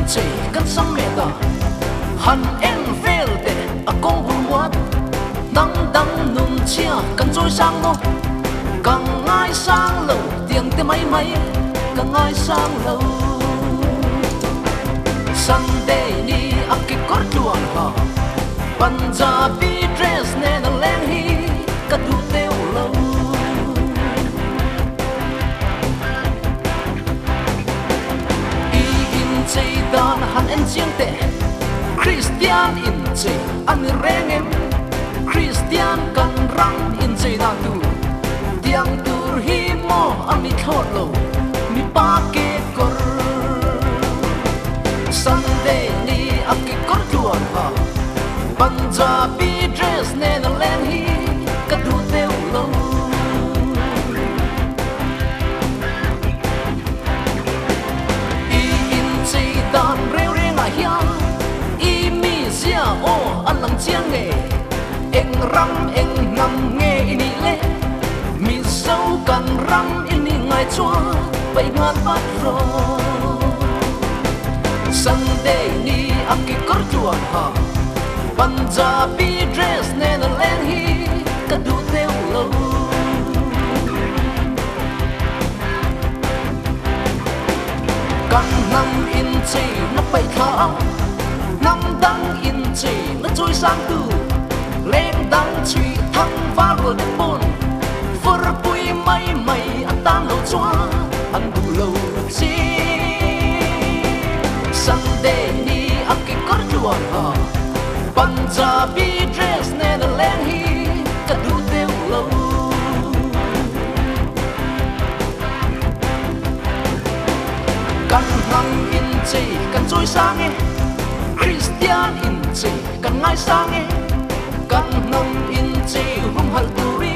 chơi cắn sắm mẹ đó hẳn em về để à công buồn quá đắng đắng nung chia cắn trôi sang nó càng ai sang lâu tiếng tiếng máy máy càng ai sang lâu Sunday ni aki kor tuan ha Punjabi dress ne na leng hi ka du teu lo I in chei dan han en chiang te Christian in chei an reng em Christian kan rang in chei dan tu tiang tur hi mo ami thot lo mi pa ke kor Sunday ni aki kor tuan ha Punjabi dress ne na len hi ka du teu lo I in chei dan reu reng a hiam I mi sia o an lang chiang nge eng ram eng nam nge ini le mi sâu kan ram ini ngai chua bai ngat bat ro Sunday ni aki kor tuan ha Punjabi dress ne na len hi ka du teu lo kan nam in chei na pai tha nam dang in chei na choi sang tu leng dang chui thang va ro de bon for pui mai mai atan lo chua an du lo chi Sunday ni aki kor tuan ha Punjabi dress ne na len hi ka du teu lo kan nam in chei kan choi sang e Christian in chei kan ngai sang e kan nam in chei hum hal turi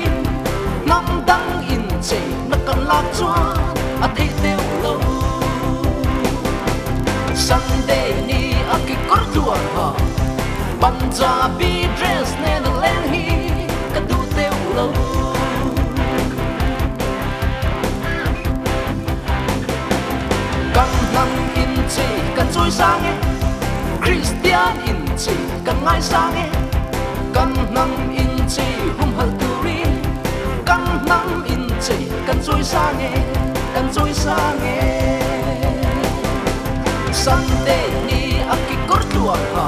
nam dang in chei na kan lak chua a thei teu lo Sunday ni aki kor tuan ha Punjabi dress ne na len hi ka du teu lo kan nam in chei kan choi sang e Christian in chei kan ngai sang e kan nam in chei hum hal turi kan nam in chei kan choi sang e kan choi sang e Sunday ni aki kor tuan ha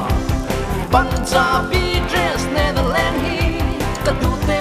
Punjabi dress ne na len hi ka du teu